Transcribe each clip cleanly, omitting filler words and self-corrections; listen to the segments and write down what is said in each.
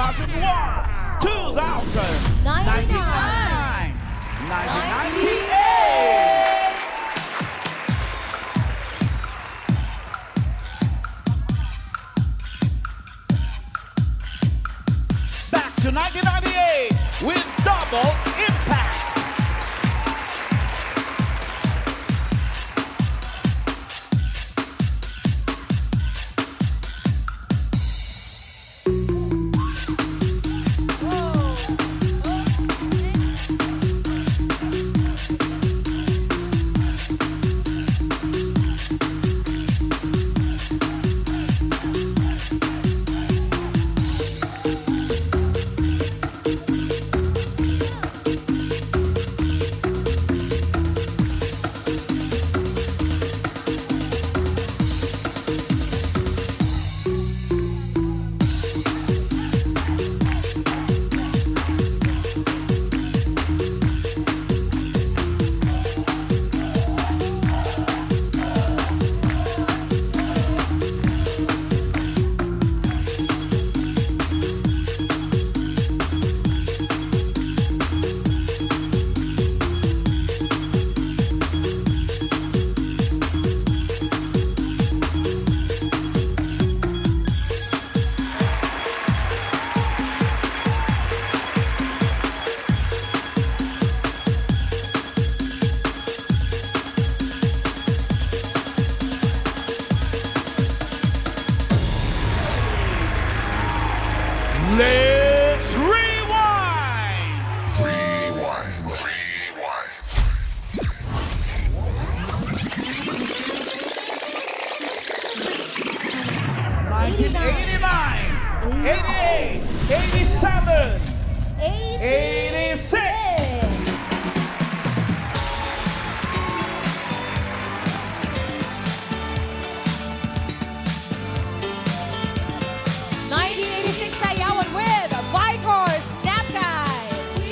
2001, 2000, 1999, 1998. Back to 1998 with Double Impact. Let's rewind! Rewind, rewind. 1989, 88, 87, 86. 1986 sayawan with Vicor Snap Guys.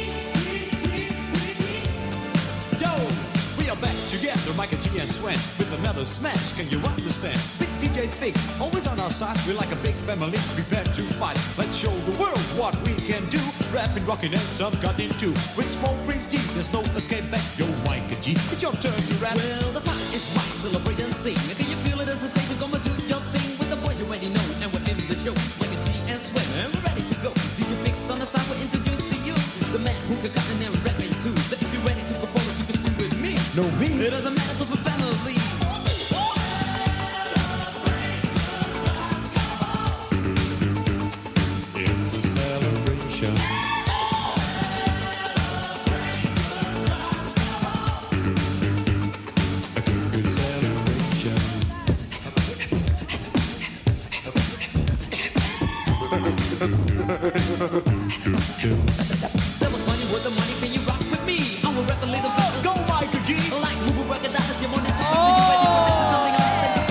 Yo, we are back together, Michael G and Swen, with another smash. Can you understand? Big DJ Fix, always on our side. We're like a big family, prepared to fight. Let's show the world what we can do. Rapping, rocking, and some cutting too. With small print team, there's no escape back. Yo, Michael G, it's your turn to rap. Well, the time is right, celebrate and sing. Can you feel it as a sensation? Come and do your thing with the boys you already know. And we're in the show, Michael G and Swen, and we're ready to go. DJ Fix on the side, we're introduced to you. The man who can cut and then rap it too. So if you're ready to perform it, you can speak with me. No, me. It doesn't matter, cause we're family. It's a celebration. A good celebration. That was funny with the money, can you rock with me? I will rap a little bit. Go, Michael G. Like move a record out of your money to fix it. You ready for this? It's something I understand.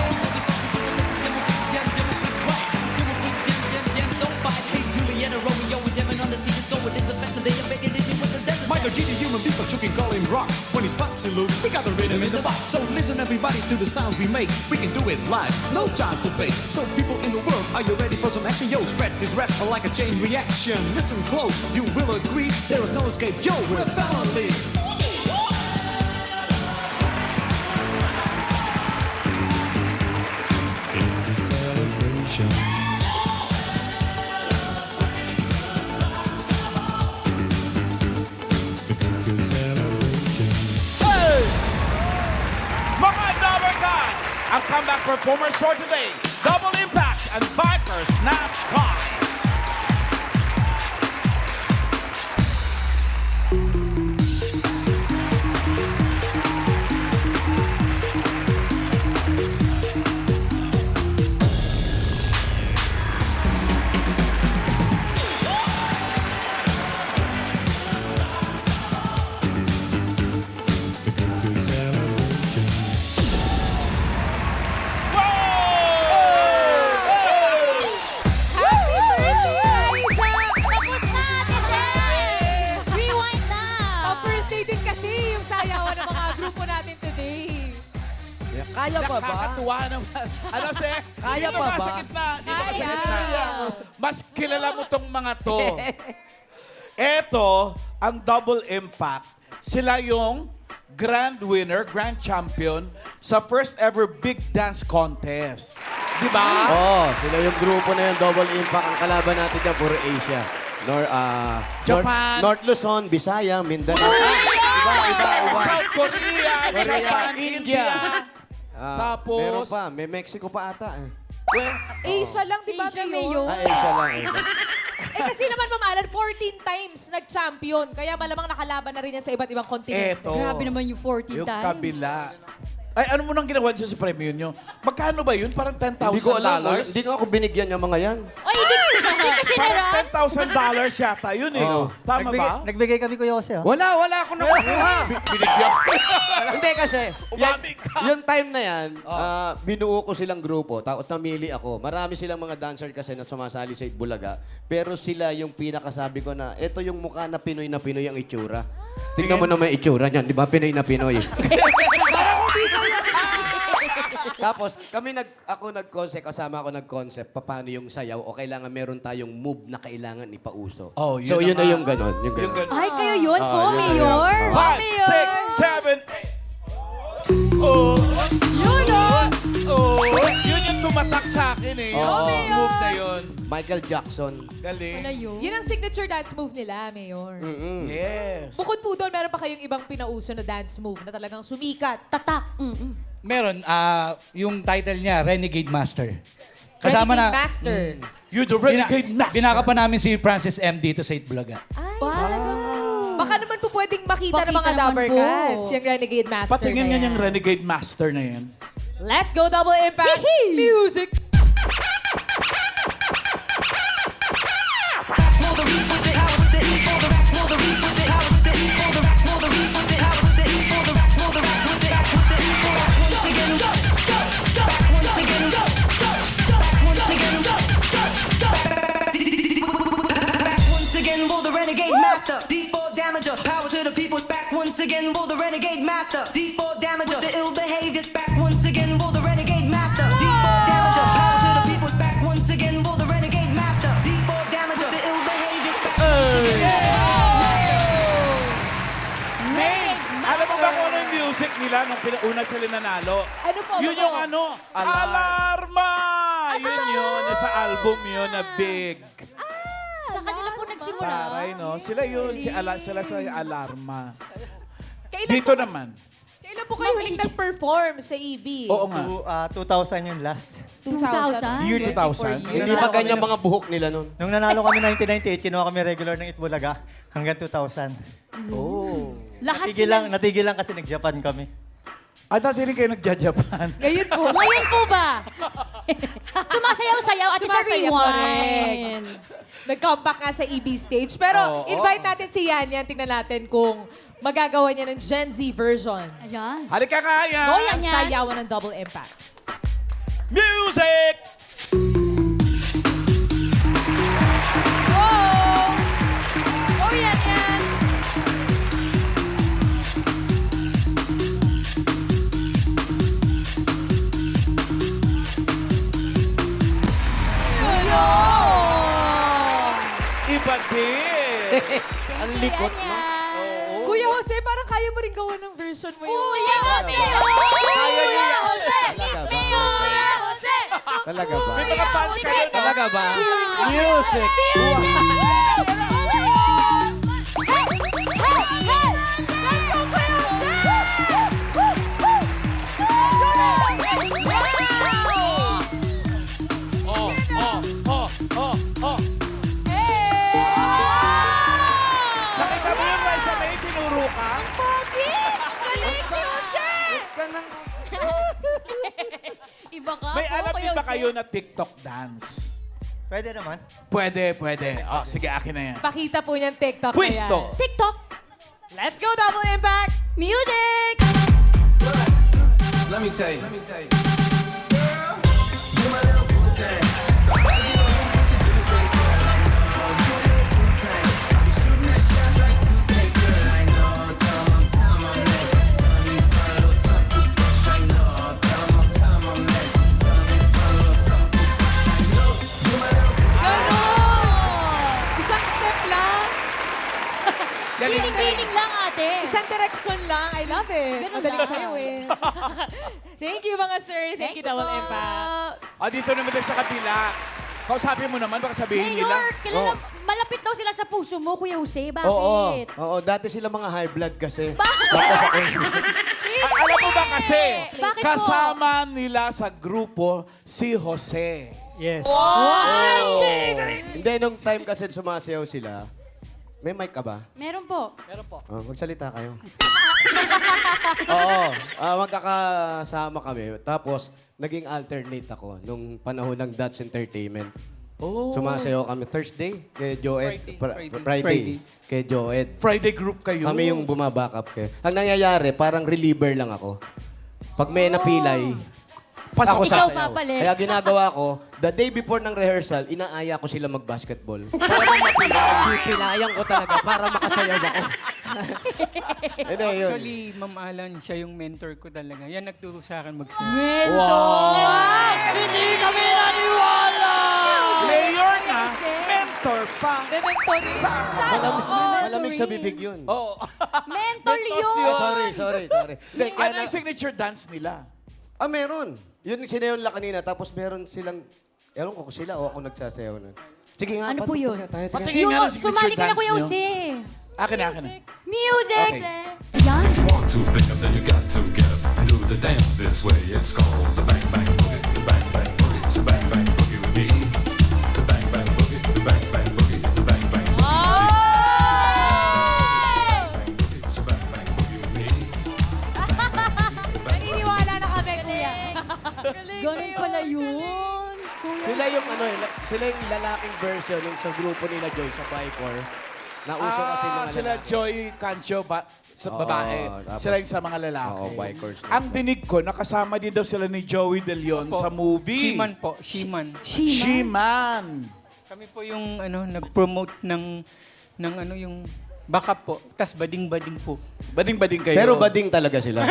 Don't bite. Hey, Juliet and Romeo, we're jamming on the scene. Let's go with this effect. They are making this with the desert. Michael G, the human people chucking, calling rock. When he spots you, look, we got the rhythm in the box. So listen, everybody, to the sound we make. We can do it live, no time for fake. So people in the world, are you ready for some action? Yo, spread this rap like a chain reaction. Listen close, you will agree. There is no escape. Yo, we're family. It's a celebration. Hey! Mga Double Guys, ang comeback performers for today, Double Impact and Vicor Snap Guys. Happy naman. Ano, Sek? Kaya Dito pa ka ba? sa gitna. Dito ka sa Kaya. gitna. Mas kilala mo tong mga to. Eto, ang Double Impact. Sila yung grand winner, grand champion sa first ever big dance contest. Di ba? Oo, sila yung grupo na yung Double Impact. Ang kalaban natin dyan, puro Asia. Japan. North Luzon, Visaya, Mindanao. Iba. South Korea, Korea, Japan, India. India. Tapos? Meron pa, may Mexico pa ata. Asia lang, di ba, Asia, Mayor? Asia lang. Kasi naman, Ma'am Alan, 14 times nag-champion. Kaya malamang nakalaban na rin yan sa iba't ibang kontinente. Eto. Grabe naman yung 14 Yung times. kabila. Ay, ano mo nang ginawa dyan sa premyo nyo? Magkano ba yun? Parang $10,000? Hindi ko alam. Hindi ko ako binigyan yung mga yan. Ay, hindi ko sinara. Parang $10,000 yata yun eh. Oo. Tama ba? Nagbigay kami Kuya Jose. Wala ako nakuha. Binigyan ko. Hindi kasi, Umami ka. yung time na yan, binuo ko silang grupo, tapos namili ako. Marami silang mga dancer kasi na sumasali sa Itbulaga. Pero sila yung pinakasabi ko na, ito yung mukha na Pinoy ang itsura. Tingnan mo naman yung itsura niyan, di ba? Pinoy na Pinoy. Tapos, ako nag-concept, kasama ako nag-concept, paano yung sayaw o kailangan meron tayong move na kailangan ipauso. Oh, yun so, yun na na nga. yung ganon. Yung ganon. Ay, kayo yun po, yun na Mayor. yun. Oh, 5, Mayor. 6, 7, 8. Oh, Yun, oh. yun yung tumatak sa akin eh. Oo. Yung move na yun. Michael Jackson. Galing. Wala yun. Yun ang signature dance move nila, Mayor. Yes. Bukod po doon, meron pa kayong ibang pinauso na dance move na talagang sumikat. Tatak. Meron, yung title niya, Renegade Master. Renegade Master. You the renegade master. Binaka pa namin si Francis M. dito sa Itbulaga. Baka naman po pwedeng makita ng Pakita mga naman Dabber po. Cats, yung Renegade Master Patingin na nga yan. yung renegade master na yan. Let's go, Double Impact Music! Once again, will the renegade master. D4 damager, power to the people. Back once again, will the renegade master. D4 damager, the ill behavior. Back once again, will the renegade master. D4 damager, power to the people. Back once again, will the renegade master. D4 damager, the ill behavior. Main! Alam mo ba kung ano yung music nila nung una sila nanalo? Ano po? Yun yung ano? Alarma! Yun yun. Sa album yun na big. Sa kanila po nagsimula. Taray, no? Sila yun. Sila sa Alarma. Kailan Dito po, naman. Kailan po kayo huling nag-perform sa EB? Oo nga. 2000 yung last. 2000? Year 2000. Hindi pa ganyan mga buhok nila nun. Nung nanalo kami 1998, kinuha kami regular ng Itbulaga hanggang 2000. Lahat Natigil lang kasi nag-Japan kami. At dati rin kayo nagja-Japan. Ngayon po. Ngayon po ba? Sumasayaw-sayaw at Sumasayaw, rewind. Nag-comeback nga sa EB stage. Pero invite natin si Yan Yan. Tingnan natin kung magagawa niya ng Gen Z version. Ayan. Halika nga yan! O, ang Yan. sayawan ng Double Impact. Music! Oh, Yan Yan! Iba din! Ang likot mo. Kuya Jose, parang kaya mo rin gawa ng version mo yun. Kuya Jose! Kaya niya. Jose! Talaga ba? Kuya Jose! Talaga ba? May mga fans kayo na. Talaga ba? Music. Nakita mo yung Raisa May, tinuro ka? Iba ka May po, alam Kuya din ba Jose. kayo na TikTok dance? Pwede naman. Pwede. Oh, sige, akin na yan. Pakita po niyang TikTok Quiz na yan. to. TikTok. Let's go, Double Impact! Music! Let me tell you. malapit. Madaling sayo eh. Thank you mga sir. Thank you, Double Impact. Dito naman din sa kabila. Kausapin mo naman, baka sabihin nila. Mayor, kilala, malapit daw sila sa puso mo, Kuya Jose. Bakit? Oo, dati sila mga high blood kasi. Alam mo ba kasi, Bakit po? kasama nila sa grupo si Jose. Yes. Hindi, nung time kasi sumasayaw sila, may mic ka ba? Meron po. Magsalita kayo. Oo, magkakasama kami. Tapos, naging alternate ako nung panahon ng Dutch Entertainment. Oh. Sumasayaw kami Thursday kay Joed. Friday. Kay Joed. Friday group kayo. Kami yung bumabackup kayo. Ang nangyayari, parang reliever lang ako. Pag may napilay, ako Ikaw sasayaw. papalit. Kaya ginagawa ko, the day before ng rehearsal, inaaya ko sila mag-basketball. Pipilayan ko talaga para makasayaw ako. Hindi, yun. Actually, Ma'am Alan, siya yung mentor ko talaga. Yan nagturo sa akin magsayaw. Mentor! Hindi kami naniwala! Mayor na, mentor pa. Mementoring. Malamig sa bibig yun. Oo. Mentor Mentos yun! Sorry. Hindi, Ano kaya yung signature dance nila? meron. Yun yung sinayaw nila kanina, tapos meron silang, ewan ko kung sila o ako nagsasayaw na. Sige nga, Ano po yun? tayo. Patingin nga ng signature Sumali ka na, dance Kuya nyo. Jose. Akin na. Music! Okay. Yan. Want to pick up, then you got to get up and do the dance this way. It's called the bang bang boogie, the bang bang boogie. It's the bang bang boogie with me. The bang bang boogie, the bang bang boogie. It's the bang bang boogie. It's the bang bang boogie with me. Naniniwala na kami, kuya. Ganun pala yun. Sila yung sila yung lalaking version yung sa grupo nila Joy sa Bicor. Nauso kasi mga Sila lalaki. Joy Cancio sa Oo, babae. tapos- Sila yung sa mga lalaki. Oo, bikers. Ang dinig ko, nakasama din daw sila ni Joey De Leon Po. sa movie. She-Man po, She-Man. She-Man. Kami po yung nag-promote ng yung backup po. Tas bading-bading po. Bading-bading kayo. Pero bading talaga sila.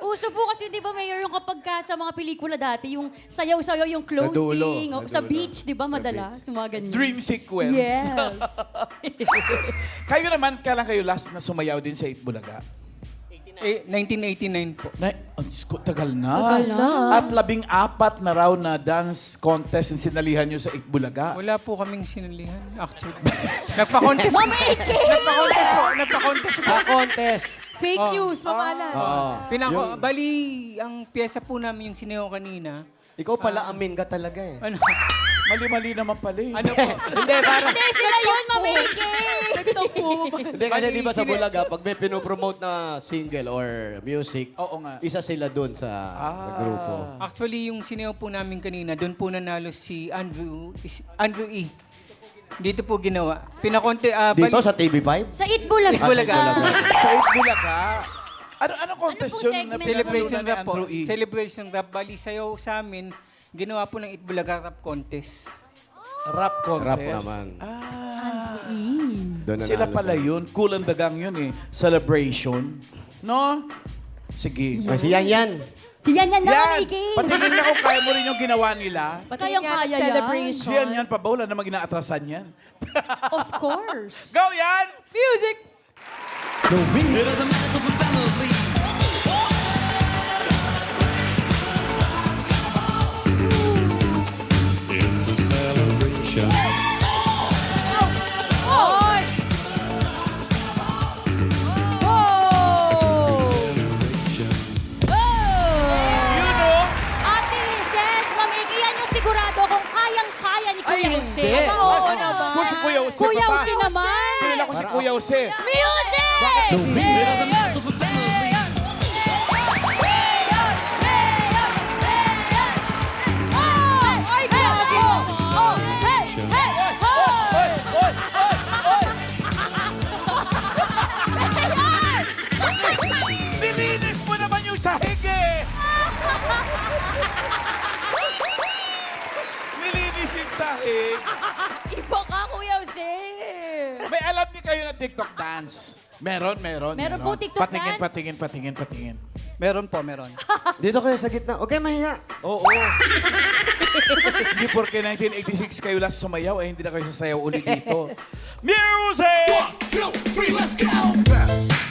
Uso po kasi, di ba, Mayor, yung kapag sa mga pelikula dati, yung sayaw-sayaw, yung closing, dulo. sa Sa dulo. beach, di ba, Sa madalas, beach. yung mga ganyan. Dream sequence. Yes. Kayo naman, kailan kayo last na sumayaw din sa Itbulaga? 1989 po. Ang Diyos ko, tagal na. Tagal na. At 14 na raw na dance contest yung sinalihan nyo sa Itbulaga. Wala po kaming sinalihan, actually. Nagpa-contest Mama Ike! Nagpa-contest po. Contest. Fake news, mamalan. Bali, ang pyesa po namin yung sinayaw kanina. Ikaw pala amin ka talaga eh. Ano? Mali-mali naman pala eh. Ano po? Hindi, parang... Hindi, sila yun, Mama Ike! Hindi kasi di ba sa Bulaga, pag may pinopromote na single or music, Oo nga. isa sila dun sa grupo. Actually, yung sinayaw po namin kanina, doon po nanalo si Andrew E. Dito po ginawa. Dito sa TV5? Sa Itbulaga. Itbulaga. Sa Itbulaga. Ano contest Ano po yun? segment? na Celebration pinalunan ni rap po. Andrew E? Celebration rap. Bali, sayaw sa amin, ginawa po ng Itbulaga Rap Contest. Rap contest. Rap naman. Doon Sila nanalo pala yun. Cool and dagang yun eh. Celebration. No? Sige. Si Yan. Si yan na, Mama Yan! Ike! Patingin na kung kaya mo rin yung ginawa nila. Kayang-kaya yan. Celebration. Siyan yan pa ba? Wala namang inaatrasan yan. Of course. Go yan! Music! It doesn't matter 'cause we're family. It's a celebration. Oy! You know? Ate Rices, Mama Ike, yan yung sigurado kung kayang-kaya ni Kuya Ay, Jose. hindi. Aba, oo naman. Kung si Kuya Jose Kuya pa ba? Jose naman. Kilala ko si Kuya Jose. Music! It doesn't matter 'cause we're family. Ay, grabe! Oh, hey, hey, ho! Oy! Oy! Oy! Nilinis mo naman yung sahig eh! Nilinis yung sahig. Iba ka, Kuya Jose. May alam niyo kayo na TikTok dance? Meron. Meron po TikTok dance? Patingin. Meron po, meron. Dito kayo sa gitna. Okay, mahiya. Oo. Hindi porke 1986 kayo last sumayaw, hindi na kayo sasayaw ulit dito. Music! 1, 2, 3, let's go!